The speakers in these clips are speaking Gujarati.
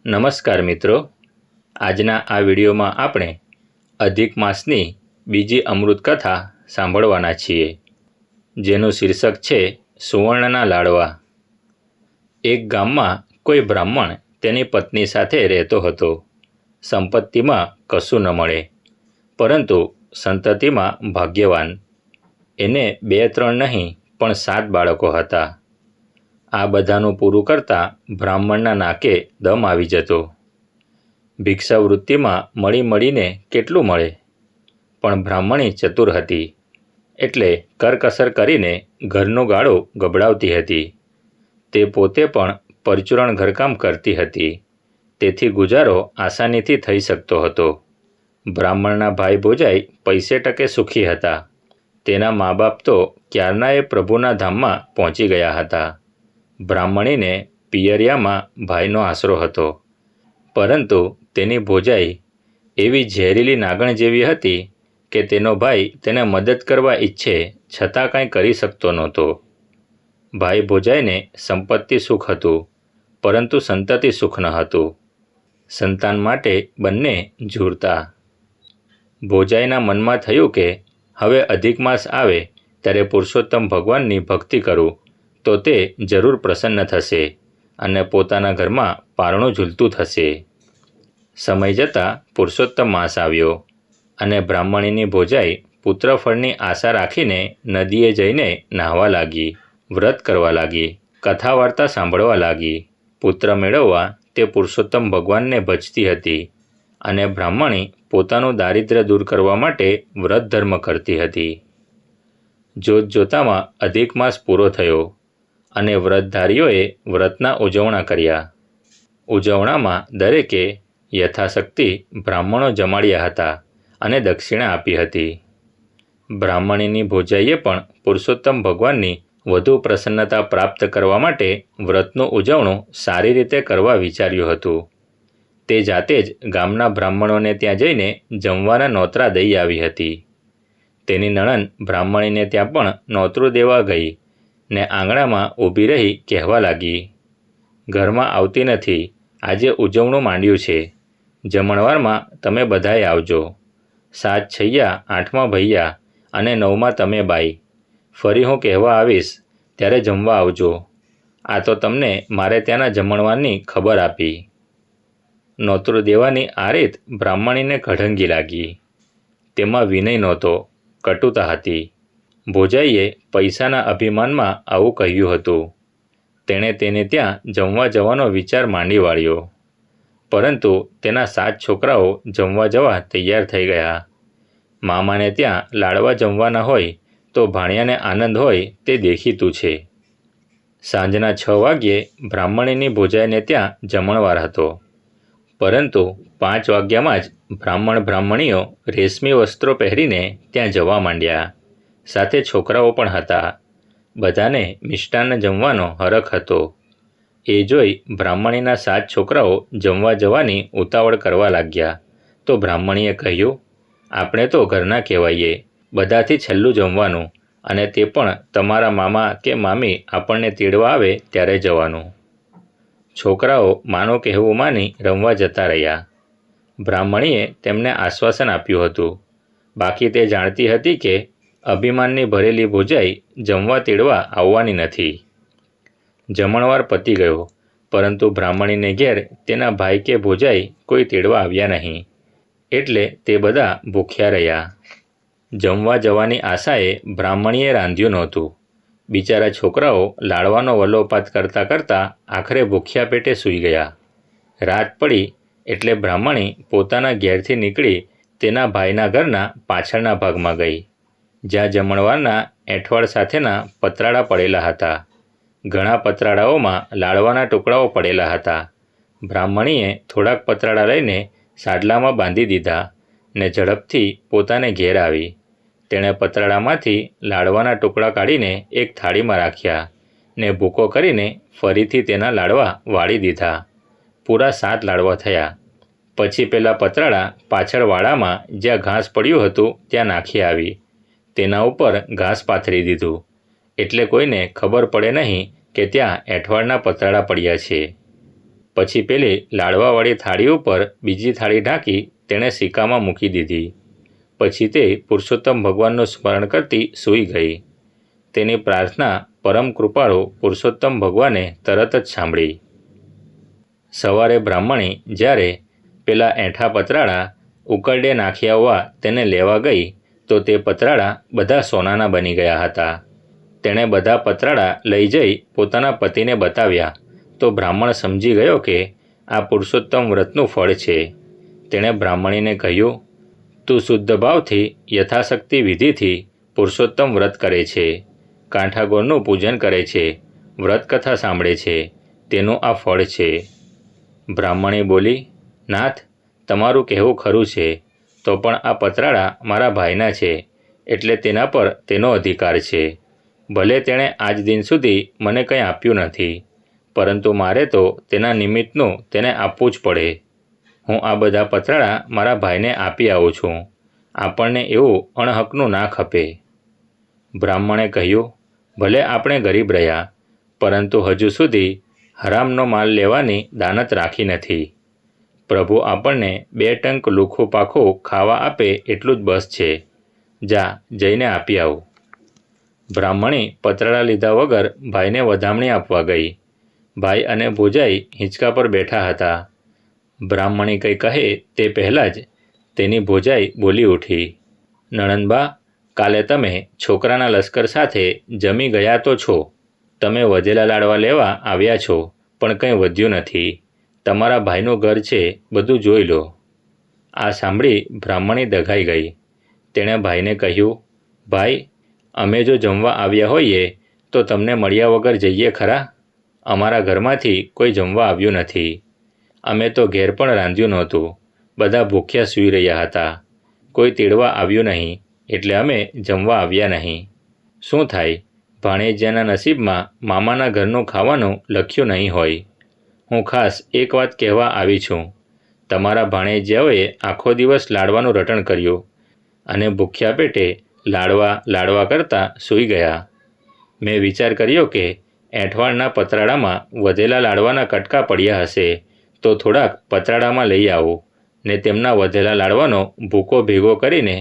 નમસ્કાર મિત્રો, આજના આ વિડીયોમાં આપણે અધિક માસની બીજી અમૃત કથા સાંભળવાના છીએ, જેનું શીર્ષક છે સુવર્ણના લાડવા. એક ગામમાં કોઈ બ્રાહ્મણ તેની પત્ની સાથે રહેતો હતો. સંપત્તિમાં કશું ન મળે, પરંતુ સંતતિમાં ભાગ્યવાન. એને 2-3 નહીં પણ 7 બાળકો હતા. આ બધાનું પૂરું કરતાં બ્રાહ્મણના નાકે દમ આવી જતો. ભિક્ષાવૃત્તિમાં મળીને કેટલું મળે, પણ બ્રાહ્મણી ચતુર હતી, એટલે કરકસર કરીને ઘરનું ગાળું ગબડાવતી હતી. તે પોતે પણ પરચુરણ ઘરકામ કરતી હતી, તેથી ગુજારો આસાનીથી થઈ શકતો હતો. બ્રાહ્મણના ભાઈ ભોજાઈ પૈસે ટકે સુખી હતા. તેના મા બાપ તો ક્યારનાએ પ્રભુના ધામમાં પહોંચી ગયા હતા. બ્રાહ્મણીને પિયરિયામાં ભાઈનો આશરો હતો, પરંતુ તેની ભોજાઈ એવી ઝેરીલી નાગણ જેવી હતી કે તેનો ભાઈ તેને મદદ કરવા ઈચ્છે છતાં કાંઈ કરી શકતો નહોતો. ભાઈ ભોજાઈને સંપત્તિ સુખ હતું, પરંતુ સંતતિ સુખ ન હતું. સંતાન માટે બંને ઝૂરતા. ભોજાઈના મનમાં થયું કે હવે અધિક માસ આવે ત્યારે પુરુષોત્તમ ભગવાનની ભક્તિ કરું તો તે જરૂર પ્રસન્ન થશે અને પોતાના ઘરમાં પારણું ઝૂલતું થશે. સમય જતાં પુરુષોત્તમ માસ આવ્યો અને બ્રાહ્મણીની ભોજાઈ પુત્રફળની આશા રાખીને નદીએ જઈને નાહવા લાગી, વ્રત કરવા લાગી, કથા વાર્તા સાંભળવા લાગી. પુત્ર મેળવવા તે પુરુષોત્તમ ભગવાનને ભજતી હતી અને બ્રાહ્મણી પોતાનું દારિદ્ર્ય દૂર કરવા માટે વ્રત ધર્મ કરતી હતી. જોતજોતામાં અધિક માસ પૂરો થયો અને વ્રતધારીઓએ વ્રતના ઉજવણા કર્યા. ઉજવણામાં દરેકે યથાશક્તિ બ્રાહ્મણો જમાડ્યા હતા અને દક્ષિણા આપી હતી. બ્રાહ્મણીની ભોજાઈએ પણ પુરુષોત્તમ ભગવાનની વધુ પ્રસન્નતા પ્રાપ્ત કરવા માટે વ્રતનું ઉજવણું સારી રીતે કરવા વિચાર્યું હતું. તે જાતે જ ગામના બ્રાહ્મણોને ત્યાં જઈને જમવાના નોતરા દઈ આવી હતી. તેની નણંદ બ્રાહ્મણીને ત્યાં પણ નોતરું દેવા ગઈ ને આંગણામાં ઊભી રહી કહેવા લાગી, ઘરમાં આવતી નથી, આજે ઉજવણું માંડ્યું છે, જમણવારમાં તમે બધાએ આવજો. 7 છૈયા, 8મા ભૈયા અને 9મા તમે બાઈ. ફરી હું કહેવા આવીશ ત્યારે જમવા આવજો. આ તો તમને મારે ત્યાંના જમણવારની ખબર આપી. નોતરું દેવાની આ રીત બ્રાહ્મણીને કઢંગી લાગી. તેમાં વિનય નહોતો, કટુતા હતી. ભોજાઈએ પૈસાના અભિમાનમાં આવું કહ્યું હતું. તેણે તેને ત્યાં જમવા જવાનો વિચાર માંડી વાળ્યો, પરંતુ તેના 7 છોકરાઓ જમવા જવા તૈયાર થઈ ગયા. મામાને ત્યાં લાડવા જમવાના હોય તો ભાણિયાને આનંદ હોય તે દેખીતું છે. સાંજના 6 વાગ્યે બ્રાહ્મણીની ભોજાઈને ત્યાં જમણવાર હતો, પરંતુ 5 વાગ્યામાં જ બ્રાહ્મણીઓ રેશમી વસ્ત્રો પહેરીને ત્યાં જવા માંડ્યા. સાથે છોકરાઓ પણ હતા. બધાને મિષ્ટાન્ન જમવાનો હરખ હતો. એ જોઈ બ્રાહ્મણીના 7 છોકરાઓ જમવા જવાની ઉતાવળ કરવા લાગ્યા તો બ્રાહ્મણીએ કહ્યું, આપણે તો ઘરના કહેવાઈએ, બધાથી છેલ્લું જમવાનું, અને તે પણ તમારા મામા કે મામી આપણને તેડવા આવે ત્યારે જવાનું. છોકરાઓ માનું કહેવું માની રમવા જતા રહ્યા. બ્રાહ્મણીએ તેમને આશ્વાસન આપ્યું હતું, બાકી તે જાણતી હતી કે અભિમાનની ભરેલી ભોજાઈ જમવા તેડવા આવવાની નથી. જમણવાર પતી ગયો, પરંતુ બ્રાહ્મણીને ઘેર તેના ભાઈ કે ભોજાઈ કોઈ તેડવા આવ્યા નહીં, એટલે તે બધા ભૂખ્યા રહ્યા. જમવા જવાની આશાએ બ્રાહ્મણીએ રાંધ્યું નહોતું. બિચારા છોકરાઓ લાડવાનો વલોપાત કરતાં કરતાં આખરે ભૂખ્યા પેટે સૂઈ ગયા. રાત પડી એટલે બ્રાહ્મણી પોતાના ઘેરથી નીકળી તેના ભાઈના ઘરના પાછળના ભાગમાં ગઈ, જ્યાં જમણવારના એંઠવાડ સાથેના પતરાળા પડેલા હતા. ઘણા પતરાળાઓમાં લાડવાના ટુકડાઓ પડેલા હતા. બ્રાહ્મણીએ થોડાક પતરાળા લઈને સાડલામાં બાંધી દીધા ને ઝડપથી પોતાને ઘેર આવી. તેણે પતરાળામાંથી લાડવાના ટુકડા કાઢીને એક થાળીમાં રાખ્યા ને ભૂકો કરીને ફરીથી તેના લાડવા વાળી દીધા. પૂરા 7 લાડવા થયા. પછી પેલા પતરાળા પાછળ વાડામાં જ્યાં ઘાસ પડ્યું હતું ત્યાં નાખી આવી. તેના ઉપર ઘાસ પાથરી દીધું, એટલે કોઈને ખબર પડે નહીં કે ત્યાં એંઠવાડના પતરાળા પડ્યા છે. પછી પેલી લાડવાવાળી થાળી ઉપર બીજી થાળી ઢાંકી તેણે સિક્કામાં મૂકી દીધી. પછી તે પુરુષોત્તમ ભગવાનનું સ્મરણ કરતી સૂઈ ગઈ. તેની પ્રાર્થના પરમ કૃપાળુ પુરુષોત્તમ ભગવાને તરત જ સાંભળી. સવારે બ્રાહ્મણી જ્યારે પેલા એંઠા પતરાળા ઉકરડે નાખ્યા હોવા તેને લેવા ગઈ તો તે પતરાળા બધા સોનાના બની ગયા હતા. તેણે બધા પતરાળા લઈ જઈ પોતાના પતિને બતાવ્યા તો બ્રાહ્મણ સમજી ગયો કે આ પુરુષોત્તમ વ્રતનું ફળ છે. તેણે બ્રાહ્મણીને કહ્યું, તું શુદ્ધ ભાવથી યથાશક્તિ વિધિથી પુરુષોત્તમ વ્રત કરે છે, કાંઠાગોળનું પૂજન કરે છે, વ્રત કથા સાંભળે છે, તેનું આ ફળ છે. બ્રાહ્મણી બોલી, નાથ, તમારું કહેવું ખરું છે, તો પણ આ પતરાળા મારા ભાઈના છે એટલે તેના પર તેનો અધિકાર છે. ભલે તેણે આજ દિન સુધી મને કંઈ આપ્યું નથી, પરંતુ મારે તો તેના નિમિત્તનું તેને આપવું જ પડે. હું આ બધા પતરાળા મારા ભાઈને આપી આવું છું. આપણને એવું અણહકનું ના ખપે. બ્રાહ્મણે કહ્યું, ભલે આપણે ગરીબ રહ્યા, પરંતુ હજુ સુધી હરામનો માલ લેવાની દાનત રાખી નથી. પ્રભુ આપણને 2 ટંક લુખું પાખું ખાવા આપે એટલું જ બસ છે. જા, જઈને આપી આવ. બ્રાહ્મણી પતરાળા લીધા વગર ભાઈને વધામણી આપવા ગઈ. ભાઈ અને ભોજાઈ હિંચકા પર બેઠા હતા. બ્રાહ્મણી કંઈ કહે તે પહેલાં જ તેની ભોજાઈ બોલી ઉઠી, નણંદબા, કાલે તમે છોકરાના લશ્કર સાથે જમી ગયા તો છો. તમે વધેલા લાડવા લેવા આવ્યા છો, પણ કંઈ વધ્યું નથી. તમારા ભાઈનું ઘર છે, બધું જોઈ લો. આ સાંભળી બ્રાહ્મણી દગાઈ ગઈ. તેણે ભાઈને કહ્યું, ભાઈ, અમે જો જમવા આવ્યા હોઈએ તો તમને મળ્યા વગર જઈએ ખરા? અમારા ઘરમાંથી કોઈ જમવા આવ્યું નથી. અમે તો ઘેર પણ રાંધ્યું નહોતું. બધા ભૂખ્યા સૂઈ રહ્યા હતા. કોઈ તેડવા આવ્યું નહીં એટલે અમે જમવા આવ્યા નહીં. શું થાય, ભાણેજિયાના નસીબમાં મામાના ઘરનું ખાવાનું લખ્યું નહીં હોય. હું ખાસ એક વાત કહેવા આવી છું. તમારા ભાણેજિયાઓએ આખો દિવસ લાડવાનું રટણ કર્યું અને ભૂખ્યા પેટે લાડવા કરતાં સૂઈ ગયા. મેં વિચાર કર્યો કે એંઠવાડના પતરાળામાં વધેલા લાડવાના કટકા પડ્યા હશે તો થોડાક પતરાળામાં લઈ આવું ને તેમના વધેલા લાડવાનો ભૂકો ભેગો કરીને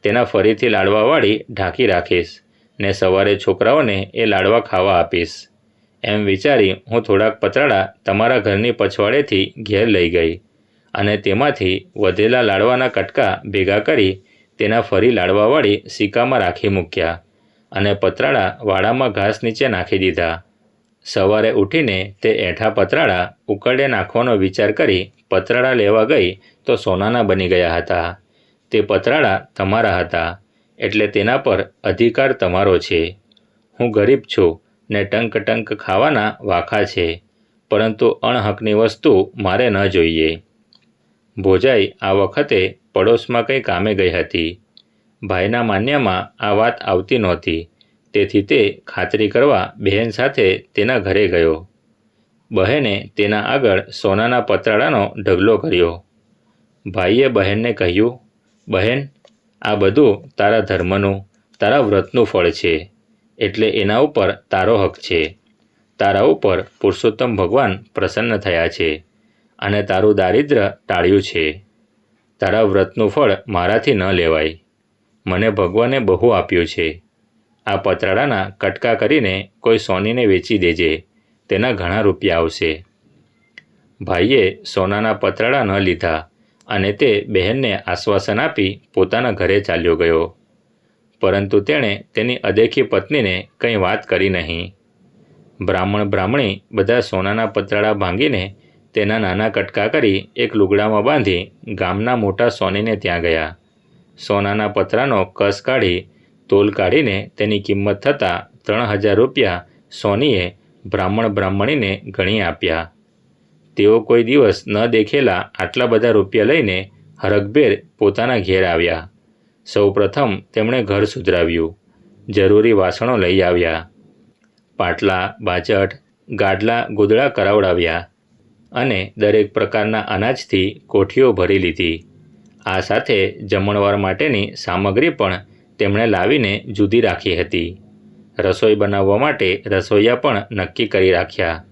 તેના ફરીથી લાડવાવાળી ઢાંકી રાખીશ ને સવારે છોકરાઓને એ લાડવા ખાવા આપીશ. એમ વિચારી હું થોડાક પતરાળા તમારા ઘરની પછવાડેથી ઘેર લઈ ગઈ અને તેમાંથી વધેલા લાડવાના કટકા ભેગા કરી તેના ફરી લાડવાવાળી સિક્કામાં રાખી મૂક્યા અને પતરાળા વાડામાં ઘાસ નીચે નાખી દીધા. સવારે ઉઠીને તે એંઠા પતરાળા ઉકરડે નાખવાનો વિચાર કરી પતરાળા લેવા ગઈ તો સોનાના બની ગયા હતા. તે પતરાળા તમારા હતા એટલે તેના પર અધિકાર તમારો છે. હું ગરીબ છું ને ટંક ખાવાના વાખા છે, પરંતુ અણહકની વસ્તુ મારે ન જોઈએ. ભોજાઈ આ વખતે પડોશમાં કંઈ કામે ગઈ હતી. ભાઈના માન્યામાં આ વાત આવતી નહોતી, તેથી તે ખાતરી કરવા બહેન સાથે તેના ઘરે ગયો. બહેને તેના આગળ સોનાના પતરાળાનો ઢગલો કર્યો. ભાઈએ બહેનને કહ્યું, બહેન, આ બધું તારા ધર્મનું, તારા વ્રતનું ફળ છે, એટલે એના ઉપર તારો હક છે. તારા ઉપર પુરુષોત્તમ ભગવાન પ્રસન્ન થયા છે અને તારું દારિદ્ર્ય ટાળ્યું છે. તારા વ્રતનું ફળ મારાથી ન લેવાય. મને ભગવાને બહુ આપ્યું છે. આ પતરાળાના કટકા કરીને કોઈ સોનીને વેચી દેજે, તેના ઘણા રૂપિયા આવશે. ભાઈએ સોનાના પતરાળા ન લીધા અને તે બહેનને આશ્વાસન આપી પોતાના ઘરે ચાલ્યો ગયો. પરંતુ તેણે તેની અદેખી પત્નીને કંઈ વાત કરી નહીં. બ્રાહ્મણી બધા સોનાના પતરાળા ભાંગીને તેના નાના કટકા કરી એક લુગડામાં બાંધી ગામના મોટા સોનીને ત્યાં ગયા. સોનાના પતરાનો કસ કાઢી તોલ કાઢીને તેની કિંમત થતાં 3000 રૂપિયા સોનીએ બ્રાહ્મણીને ગણી આપ્યા. તેઓ કોઈ દિવસ ન દેખેલા આટલા બધા રૂપિયા લઈને હરખભેર પોતાના ઘેર આવ્યા. સૌપ્રથમ તેમણે ઘર સુધરાવ્યું, જરૂરી વાસણો લઈ આવ્યા, પાટલા, બાજટ, ગાડલા ગોદડા કરાવડાવ્યા અને દરેક પ્રકારના અનાજથી કોઠીઓ ભરી લીધી. આ સાથે જમણવાર માટેની સામગ્રી પણ તેમણે લાવીને જુદી રાખી હતી. રસોઈ બનાવવા માટે રસોઈયા પણ નક્કી કરી રાખ્યા.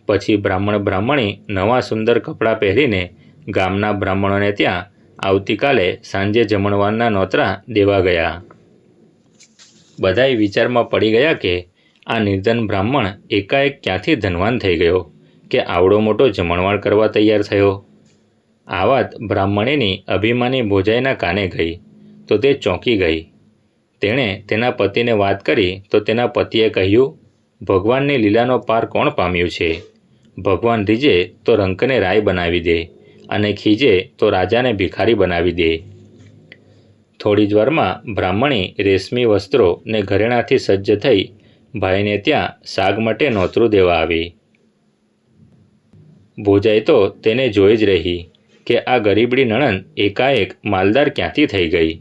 પછી બ્રાહ્મણી નવા સુંદર કપડાં પહેરીને ગામના બ્રાહ્મણોને ત્યાં આવતીકાલે સાંજે જમણવારના નોતરા દેવા ગયા. બધાય વિચારમાં પડી ગયા કે આ નિર્ધન બ્રાહ્મણ એકાએક ક્યાંથી ધનવાન થઈ ગયો કે આવડો મોટો જમણવાર કરવા તૈયાર થયો. આ વાત બ્રાહ્મણીની અભિમાની ભોજાઈના કાને ગઈ તો તે ચોંકી ગઈ. તેણે તેના પતિને વાત કરી તો તેના પતિએ કહ્યું, ભગવાનની લીલાનો પાર કોણ પામ્યું છે? ભગવાન રીજે તો રંકને રાય બનાવી દે અને ખીજે તો રાજાને ભિખારી બનાવી દે. થોડી જ વારમાં બ્રાહ્મણી રેશમી વસ્ત્રો ને ઘરેણાથી સજ્જ થઈ ભાઈને ત્યાં શાક માટે નોતરું દેવા આવી. ભોજાઈ તો તેને જોઈ જ રહી કે આ ગરીબડી નણંદ એકાએક માલદાર ક્યાંથી થઈ ગઈ.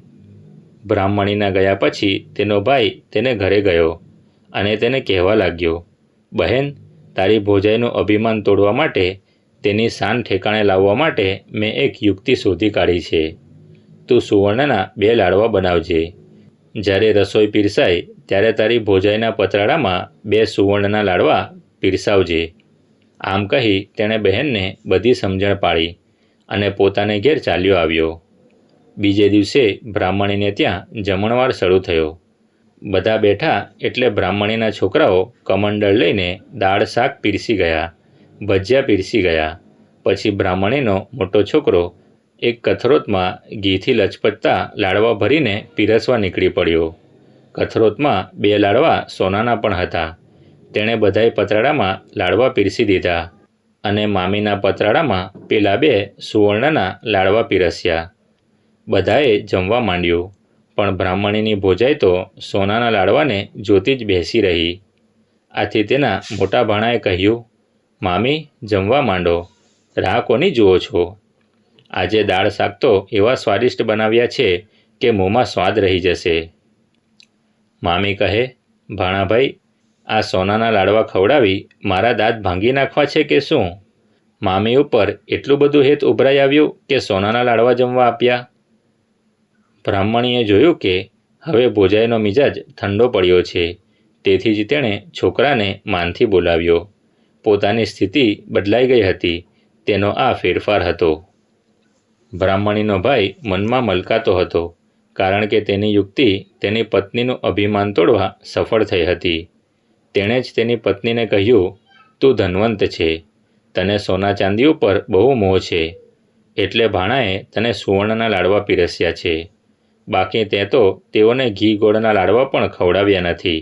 બ્રાહ્મણીના ગયા પછી તેનો ભાઈ તેને ઘરે ગયો અને તેને કહેવા લાગ્યો, બહેન, તારી ભોજાઈનું અભિમાન તોડવા માટે, તેની શાન ઠેકાણે લાવવા માટે મેં એક યુક્તિ શોધી કાઢી છે. તું સુવર્ણના 2 લાડવા બનાવજે. જ્યારે રસોઈ પીરસાય ત્યારે તારી ભોજાઈના પતરાળામાં 2 સુવર્ણના લાડવા પીરસાવજે. આમ કહી તેણે બહેનને બધી સમજણ પાડી અને પોતાને ઘેર ચાલ્યો આવ્યો. બીજે દિવસે બ્રાહ્મણીને ત્યાં જમણવાર શરૂ થયો. બધા બેઠા એટલે બ્રાહ્મણીના છોકરાઓ કમંડળ લઈને દાળ શાક પીરસી ગયા, ભજીયા પીરસી ગયા. પછી બ્રાહ્મણીનો મોટો છોકરો એક કથરોતમાં ઘીથી લચપચતા લાડવા ભરીને પીરસવા નીકળી પડ્યો. કથરોતમાં 2 લાડવા સોનાના પણ હતા. તેણે બધાય પતરાળામાં લાડવા પીરસી દીધા અને મામીના પતરાળામાં પેલા 2 સુવર્ણના લાડવા પીરસ્યા. બધાએ જમવા માંડ્યું, પણ બ્રાહ્મણીની ભોજાઈ તો સોનાના લાડવાને જોતી જ બેસી રહી. આથી તેના મોટા ભાણાએ કહ્યું, મામી, જમવા માંડો, રાહ કોની જુઓ છો? આજે દાળ શાક તો એવા સ્વાદિષ્ટ બનાવ્યા છે કે મોંમાં સ્વાદ રહી જશે. મામી કહે, ભાણાભાઈ, આ સોનાના લાડવા ખવડાવી મારા દાંત ભાંગી નાખવા છે કે શું? મામી ઉપર એટલું બધું હેત ઉભરાઈ આવ્યું કે સોનાના લાડવા જમવા આપ્યા. બ્રાહ્મણીએ જોયું કે હવે ભોજાઈનો મિજાજ ઠંડો પડ્યો છે, તેથી જ તેણે છોકરાને માનથી બોલાવ્યો. પોતાની સ્થિતિ બદલાઈ ગઈ હતી તેનો આ ફેરફાર હતો. બ્રાહ્મણીનો ભાઈ મનમાં મલકાતો હતો, કારણ કે તેની યુક્તિ તેની પત્નીનું અભિમાન તોડવા સફળ થઈ હતી. તેણે જ તેની પત્નીને કહ્યું, તું ધનવંત છે, તને સોના ચાંદી ઉપર બહુ મોહ છે, એટલે ભાણાએ તને સુવર્ણના લાડવા પીરસ્યા છે. બાકી તે તો તેઓને ઘી ગોળના લાડવા પણ ખવડાવ્યા નથી.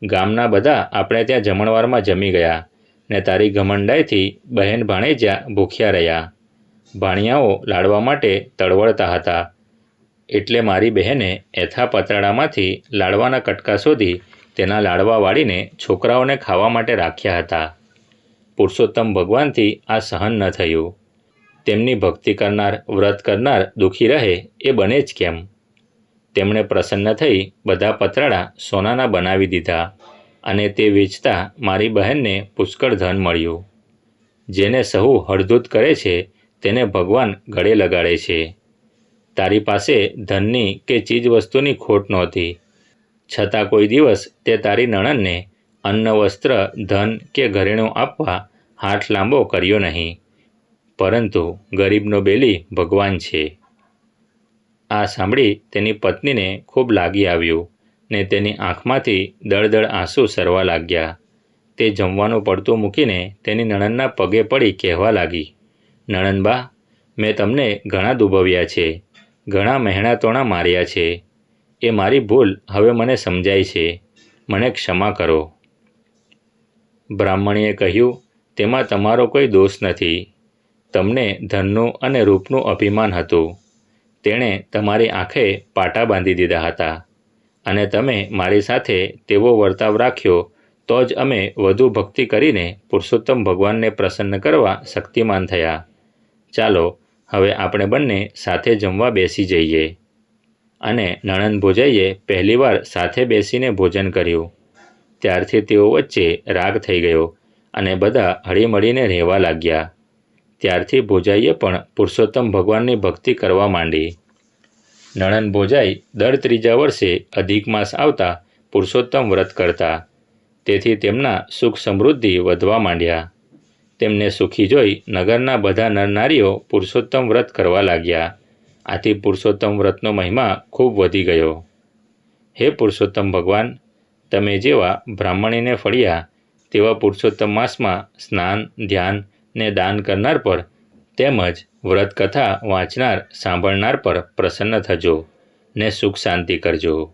ગામના બધા આપણે ત્યાં જમણવારમાં જમી ગયા ને તારી ઘમંડાઈથી બહેન ભાણેજ્યા ભૂખ્યા રહ્યા. ભાણિયાઓ લાડવા માટે તળવળતા હતા, એટલે મારી બહેને એથા પતરાળામાંથી લાડવાના કટકા શોધી તેના લાડવા વાળીને છોકરાઓને ખાવા માટે રાખ્યા હતા. પુરુષોત્તમ ભગવાનથી આ સહન ન થયું. તેમની ભક્તિ કરનાર, વ્રત કરનાર દુઃખી રહે એ બને જ કેમ? તેમણે પ્રસન્ન થઈ બધા પતરાળા સોનાના બનાવી દીધા અને તે વેચતા મારી બહેનને પુષ્કળ ધન મળ્યું. જેને સહુ હળધૂત કરે છે તેને ભગવાન ગળે લગાડે છે. તારી પાસે ધનની કે ચીજ વસ્તુની ખોટ નહોતી, છતાં કોઈ દિવસ તે તારી નણંદને અન્ન, વસ્ત્ર, ધન કે ઘરેણું આપવા હાથ લાંબો કર્યો નહીં. પરંતુ ગરીબનો બેલી ભગવાન છે. આ સાંભળી તેની પત્નીને ખૂબ લાગી આવ્યું ને તેની આંખમાંથી દળદળ આંસુ સરવા લાગ્યા. તે જમવાનું પડતું મૂકીને તેની નણંદના પગે પડી કહેવા લાગી, નણંદબા, મેં તમને ઘણા દુભવ્યા છે, ઘણા મહેણા તોણા માર્યા છે. એ મારી ભૂલ હવે મને સમજાય છે, મને ક્ષમા કરો. બ્રાહ્મણીએ કહ્યું, તેમાં તમારો કોઈ દોષ નથી. તમને ધનનું અને રૂપનું અભિમાન હતું. તેણે તમારી આંખે પાટા બાંધી દીધા હતા અને તમે મારી સાથે તેવો વર્તાવ રાખ્યો તો જ અમે વધુ ભક્તિ કરીને પુરુષોત્તમ ભગવાનને પ્રસન્ન કરવા શક્તિમાન થયા. ચાલો હવે આપણે બંને સાથે જમવા બેસી જઈએ. અને નણંદ ભોજાઈએ પહેલીવાર સાથે બેસીને ભોજન કર્યું. ત્યારથી તેઓ વચ્ચે રાગ થઈ ગયો અને બધા હળીમળીને રહેવા લાગ્યા. ત્યારથી ભોજાઈએ પણ પુરુષોત્તમ ભગવાનની ભક્તિ કરવા માંડી. નણંદ ભોજાઈ દર 3જા વર્ષે અધિક માસ આવતા પુરુષોત્તમ વ્રત કરતા, તેથી તેમના સુખ સમૃદ્ધિ વધવા માંડ્યા. તેમને સુખી જોઈ નગરના બધા નરનારીઓ પુરુષોત્તમ વ્રત કરવા લાગ્યા. આથી પુરુષોત્તમ વ્રતનો મહિમા ખૂબ વધી ગયો. હે પુરુષોત્તમ ભગવાન, તમે જેવા બ્રાહ્મણીને ફળ્યા તેવા પુરુષોત્તમ માસમાં સ્નાન, ધ્યાન ને દાન કરનાર પર તેમજ વ્રત કથા વાંચનાર સાંભળનાર પર પ્રસન્ન થજો ને સુખ શાંતિ કરજો.